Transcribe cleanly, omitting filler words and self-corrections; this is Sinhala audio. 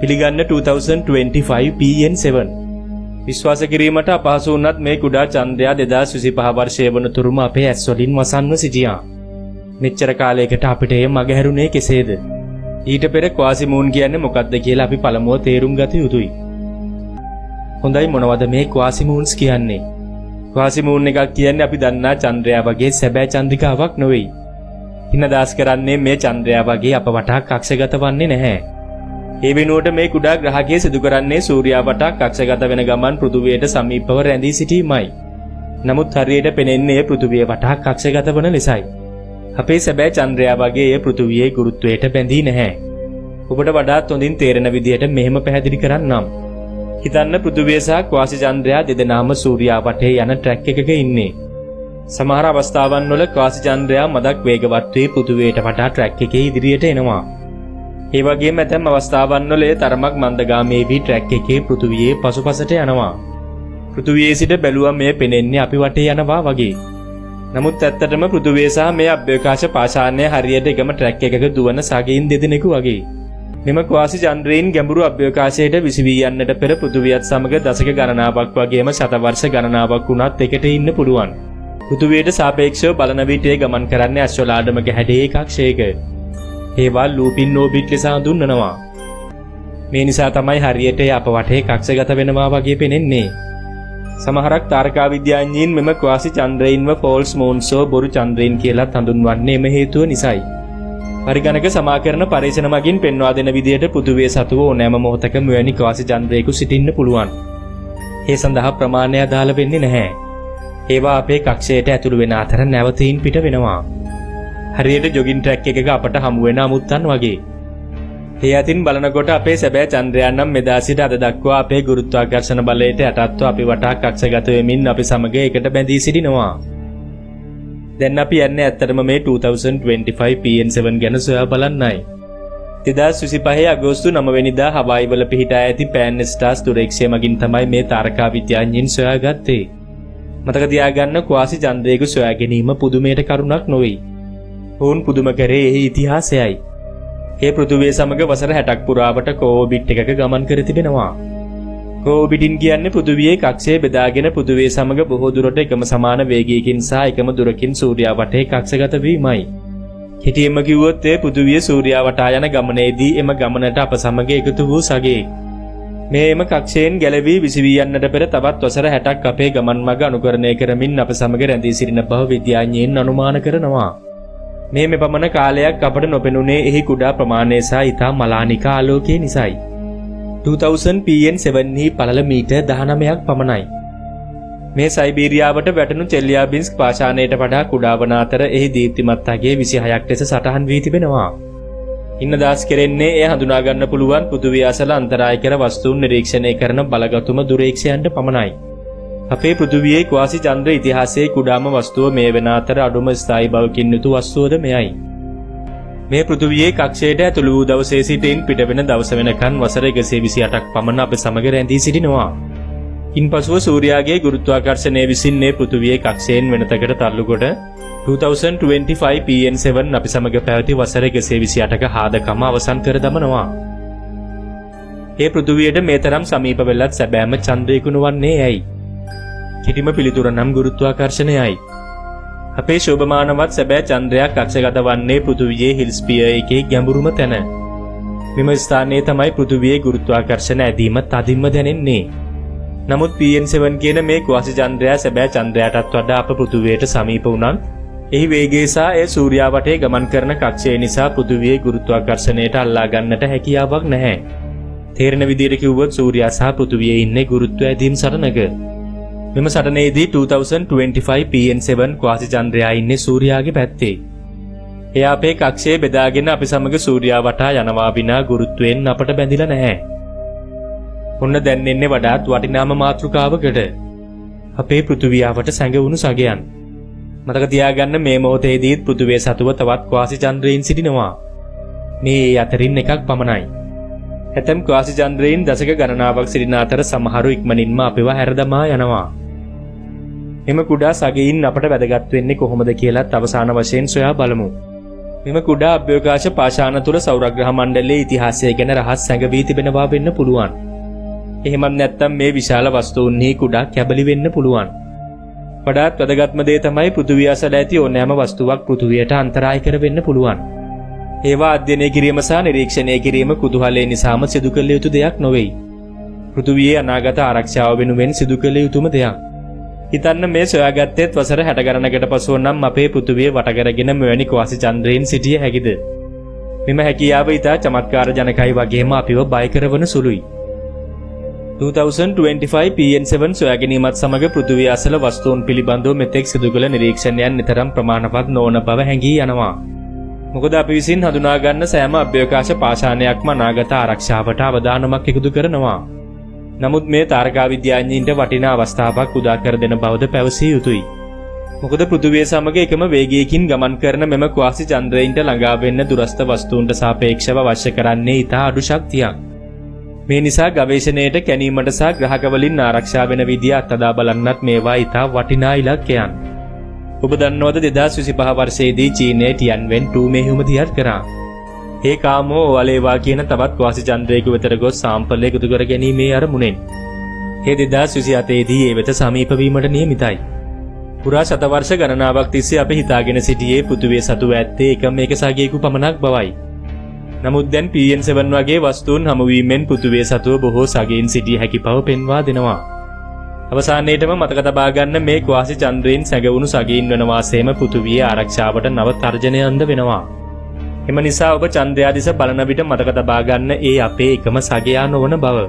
පිළිගන්න 2025 PN7 විශ්වාස කිරීමට අපහසු වුණත් මේ කුඩා චන්ද්‍රයා 2025 වර්ෂයේ වනතුරුම අපේ ඇස් වලින් වසන්ව සිටියා. මෙච්චර කාලයකට අපිට එය මගහැරුණේ කෙසේද? ඊට පෙර ක්වාසිමූන් කියන්නේ මොකක්ද කියලා අපි පළමුව තේරුම් ගත යුතුයි. හොඳයි, මොනවද මේ ක්වාසිමූන්ස් කියන්නේ? ක්වාසිමූන් එකක් කියන්නේ අපි දන්නා චන්ද්‍රයා වගේ සැබෑ චන්ද්‍රිකාවක් නෙවෙයි. හින දාස් කරන්නේ මේ චන්ද්‍රයා වගේ අප වටා කක්ෂගත වන්නේ නැහැ. ඒ වෙනුවට මේ කුඩා ග්‍රහකයේ සිදු කරන්නේ සූර්යයා වටා කක්ෂගත වෙන ගමන් පෘථුවියට සමීපව රැඳී සිටීමයි. නමුත් හරියට පෙනෙන්නේ පෘථුවිය වටා කක්ෂගත වන ලෙසයි. අපේ සැබෑ චන්ද්‍රයා වගේ එය පෘථුවියේ ගුරුත්වයට බැඳී නැහැ. ඔබට වඩාත් හොඳින් තේරෙන විදිහට මෙහෙම පැහැදිලි කරන්නම්. හිතන්න පෘථුවිය සහ ක්වාසි චන්ද්‍රයා දෙදෙනාම සූර්යයා වටේ යන ට්‍රැක් එකක ඉන්නේ. සමහර අවස්ථාවන් වල ක්වාසි චන්ද්‍රයා මදක් වේගවත් වී පෘථුවියට වඩා ට්‍රැක් එකේ ඉදිරියට එනවා. ඒ වගේම ඇතැම් අවස්ථාවන් වල ඒ තරමක් මන්දගාමී වී ට්‍රැක් එකේ පෘථුවියේ පසුපසට යනවා. පෘථුවියේ සිට බැලුවම මේ පෙනෙන්නේ අපි වටේ යනවා වගේ. නමුත් ඇත්තටම පෘථුවිය සහ මේ අභ්‍යවකාශ පාෂාණය හරියට එකම ට්‍රැක් එකක දුවන සගයින් දෙදෙනෙකු වගේ. මෙම ක්වාසි චන්ද්‍රයන් ගැඹුරු අභ්‍යවකාශයට විසවී යන්නට පෙර පෘථුවියත් සමග දශක ගණනාවක් වගේම ශතවර්ෂ ගණනාවක් වුණත් එකට ඉන්න පුළුවන්. පෘථුවියට සාපේක්ෂව බලන විට ගමන් කරන්නේ අශ්වලාඩමක හැඩයේ කක්ෂයක. ඒවා ලූපින් ඕබිට් ලෙස හඳුන්වනවා. මේ නිසා තමයි හරියට අප වටේ කක්ෂගත වෙනවා වගේ පෙනෙන්නේ. සමහරක් තාරකා විද්‍යාඥයින් මෙම ක්වාසි චන්ද්‍රයින්ව ෆෝල්ස් මූන්සෝ බොරු චන්ද්‍රයින් කියලා හඳුන්වන්නේ එම හේතුව නිසායි. පරිගණක සමාකරණ පරීක්ෂණ මගින් පෙන්වා දෙන විදිහට පෘථුවිය සතුව ඕනෑම මොහොතක මෙවැනි ක්වාසි චන්ද්‍රයෙකු සිටින්න පුළුවන්. ඒ සඳහා ප්‍රමාණය අදාළ වෙන්නේ නැහැ. ඒවා අපේ කක්ෂයට ඇතුළු වෙන අතර නැවතීන් පිට වෙනවා. හරියට ජොගින් ට්‍රැක් එකක අපට හමු වෙන අමුත්තන් වගේ. ඒ අතින් බලනකොට අපේ සැබෑ චන්ද්‍රයා නම් මෙදා සිට අද දක්වා අපේ ගුරුත්වාකර්ෂණ බලයට යටත්ව අපි වටා කක්ෂගත වෙමින් අපි සමග එකට බැඳී සිටිනවා. දැන් අපි යන්නේ ඇත්තටම මේ 2025 PN7 ගැන සොයා බලන්නයි. 2025 අගෝස්තු 9 වෙනිදා හවායි වල පිහිටා ඇති පෑන් ස්ටාර්ස් දුරේක්ෂය මගින් තමයි මේ තාරකා විද්‍යාඥයින් සොයාගත්තේ. මතක තියාගන්න ක්වාසි චන්ද්‍රයෙකු සොයා ගැනීම පුදුමයට කරුණක් නොවේ. ඔවුන් පුදුම කරේ එහි ඉතිහාසයයි. ඒ පෘථුවිය සමග වසර 60ක් පුරාවට කෝබිට් එකක ගමන් කර තිබෙනවා. කෝබිටින් කියන්නේ පෘථුවියේ කක්ෂය බෙදාගෙන පෘථුවිය සමග බොහෝ දුරට එකම සමාන වේගයකින් සහ එකම දුරකින් සූර්යයා වටේ කක්ෂගත වීමයි. හිතියෙම කිව්වොත් ඒ පෘථුවිය සූර්යයා වටා යන ගමනේදී එම ගමනට අප සමග එකතු වූ සගයෙක්. මේ එම කක්ෂයෙන් ගැලවී විසවී යන්නට පෙර තවත් වසර 60ක් අපේ ගමන් මඟ අනුකරණය කරමින් අප සමග රැඳී සිටින බව විද්‍යාඥයින් අනුමාන කරනවා. මේ මෙපමණ කාලයක් අපට නොපෙනුනේ එහි කුඩා ප්‍රමාණය සහ ඉතා මලානික ආලෝකය නිසායි. 2000 PN7 හි පළල මීටර් 19ක් පමණයි. මේ සයිබීරියාවට වැටුණු චෙල්ලියාබින්ස්ක් පාෂාණයට වඩා කුඩා වන අතර එහි දීප්තිමත් අගය 26ක් ලෙස සටහන් වී තිබෙනවා. ඉන්න දාස් කෙරෙන්නේ එය හඳුනා ගන්න පුළුවන් පෘථුවිය අසල අන්තරාය කර වස්තුන් නිරීක්ෂණය කරන බලගතුම දුරේක්ෂයන්ට පමණයි. අපේ පෘථුවියේ ක්වාසි චන්ද්‍ර ඉතිහාසයේ කුඩාම වස්තුව මේ වෙන අතර අඩුම ස්ථායි බවකින් යුතු වස්තුවද මෙයයි. මේ පෘථුවියේ කක්ෂයට ඇතුළු වූ දවසේ සිටින් පිට වෙන දවස වෙනකන් වසර 128ක් පමණ අප සමග රැඳී සිටිනවා. ඉන්පසුව සූර්යාගේ ගුරුත්වාකර්ෂණය විසින් මේ පෘථුවියේ කක්ෂයෙන් වෙනතකට තල්ලු කොට 2025 PN7 අපි සමග පැවති වසර 128ක හාදකම අවසන් කර දමනවා. ඒ පෘථුවියට මේ තරම් සමීප වෙලත් සැබෑම චන්ද්‍රයෙකු නොවන්නේ ඇයි? කිටිම පිළිතුර නම් ගුරුත්වාකර්ෂණයයි. අපේ ශෝභමානවත් සැබෑ චන්ද්‍රයා කක්ෂගත වන්නේ පෘථුවියේ හිල්ස්පියර් එකේ ගැඹුරුම තැන. මෙම ස්ථානයේ තමයි පෘථුවියේ ගුරුත්වාකර්ෂණ ඇදීම තදින්ම දැනෙන්නේ. නමුත් PN7 කියන මේ ක්වාසි චන්ද්‍රයා සැබෑ චන්ද්‍රයාටත් වඩා අප පෘථුවියට සමීප වුණත් එහි වේගය සහ ඒ සූර්යයා වටේ ගමන් කරන කක්ෂය නිසා පෘථුවියේ ගුරුත්වාකර්ෂණයට අල්ලා ගන්නට හැකියාවක් නැහැ. තේරෙන විදිහට කිව්වොත් සූර්යයා සහ පෘථුවියේ ඉන්නේ ගුරුත්ව ඇදීම් සටනක. මෙම සටනේදී 2025 PN7 ක්වාසි චන්ද්‍රයා ඉන්නේ සූර්යාගේ පැත්තේ. එයා අපේ කක්ෂයේ බෙදාගෙන අපි සමග සූර්යයා වටා යනවා විනා ගුරුත්වයෙන් අපට බැඳිලා නැහැ. ඔන්න දැන් එන්නේ වඩාත් වටිනාම මාතෘකාවකට. අපේ පෘථුවියාවට සැඟවුණු සගයන්. මතක තියාගන්න මේ මොහොතේදීත් පෘථුවිය සතුව තවත් ක්වාසි චන්ද්‍රයන් සිටිනවා. මේ අතරින් එකක් පමණයි. ඇතැම් ක්වාසි චන්ද්‍රයන් දශක ගණනාවක් සිටින අතර සමහරු ඉක්මනින්ම අපිව හැරදමා යනවා. එම කුඩා සගයින් අපට වැදගත් වෙන්නේ කොහොමද කියලාත් අවසාන වශයෙන් සොයා බලමු. මෙම කුඩා අභ්‍යවකාශ පාෂාණ තුළ සෞරග්‍රහ මණ්ඩලයේ ඉතිහාසය ගැන රහස් සැඟවී තිබෙනවා වෙන්න පුළුවන්. එහෙමත් නැත්නම් මේ විශාල වස්තුන්හි කුඩා කැබලි වෙන්න පුළුවන්. වඩාත් වැදගත්ම දේ තමයි පෘථිවිය අසල ඇති ඕනෑම වස්තුවක් පෘථිවියට අන්තරාය කර වෙන්න පුළුවන්. ඒවා අධ්‍යයනය කිරීම සහ නිරීක්ෂණය කිරීම කුතුහලය නිසාම සිදු කළ යුතු දෙයක් නොවේ. පෘථිවියේ අනාගත ආරක්ෂාව වෙනුවෙන් සිදු කළ යුතුම දෙයක්. හිතන්න මේ සොයාගත්තේත් වසර 60 ගණනකට පසුව නම් අපේ පෘථිවිය වට කරගෙන මෙවැනි කුවාසි චන්ද්‍රයන් සිටිය හැකිද? මෙම හැකියාව ඉතා චමත්කාර ජනකයි වගේම අපිව බය කරවන සුළුයි. 2025 PN7 සොයාගැනීමත් සමග පෘථිවිය අසල වස්තුන් පිළිබඳව මෙතෙක් සිදු කළ නිරීක්ෂණයන් නිතරම ප්‍රමාණවත් නොවන බව හැඟී යනවා. මොකද අපි විසින් හඳුනා ගන්න සෑම අභ්‍යවකාශ පාෂාණයක්ම අනාගත ආරක්ෂාවට අවදානමක් එකතු කරනවා. නමුත් මේ තාරකා විද්‍යාඥයින්ට වටිනා අවස්ථාවක් උදා කර දෙන බවද පැවසිය යුතුයි. මොකද පෘථිවිය සමග එකම වේගයකින් ගමන් කරන මෙම කුවාසි චන්ද්‍රයන්ට ළඟා වෙන්න දුරස්ත වස්තුන්ට සාපේක්ෂව අවශ්‍ය කරන්නේ ඉතා අඩු ශක්තියක්. මේ නිසා ගවේෂණයට කැණීමට සහ ග්‍රහකවලින් ආරක්ෂා වෙන විදිය අත්දැක බලන්නත් මේවා ඉතා වටිනා ඉලක්කයන්. ඔබ දන්නවද 2025 වර්ෂයේදී චීනයේ ටියන්වෙන් 2 මෙහෙයුම දියත් කරා. ඒ කාමෝ වලේවා කියන තවත් කුවාසි චන්ද්‍රයක වෙතට ගොස් සාම්පල් එකතු කර ගැනීමේ අරමුණෙන්. ඒ 2027 දී ඒ වෙත සමීප වීමට නියමිතයි. පුරා ශතවර්ෂ ගණනාවක් තිස්සේ අපි හිතාගෙන සිටියේ පෘථිවිය සතුව ඇත්තේ එකම එක සගයෙකු පමණක් බවයි. නමුත් දැන් PN7 වගේ වස්තුන් හමුවීමෙන් පෘථිවිය සතුව බොහෝ සගයින් සිටිය හැකි බව පෙන්වා දෙනවා. අවසානයේටම මතක තබා ගන්න මේ කුවාසි චන්ද්‍රයන් සැඟවුණු සගයින් වන වාසයේම පෘථිවිය ආරක්ෂාවට නව තර්ජනයක්ද වෙනවා. එම නිසා ඔබ චන්ද්‍රයා දිස බලන විට මතක තබා ගන්න ඒ අපේ එකම සගයා නොවන බව.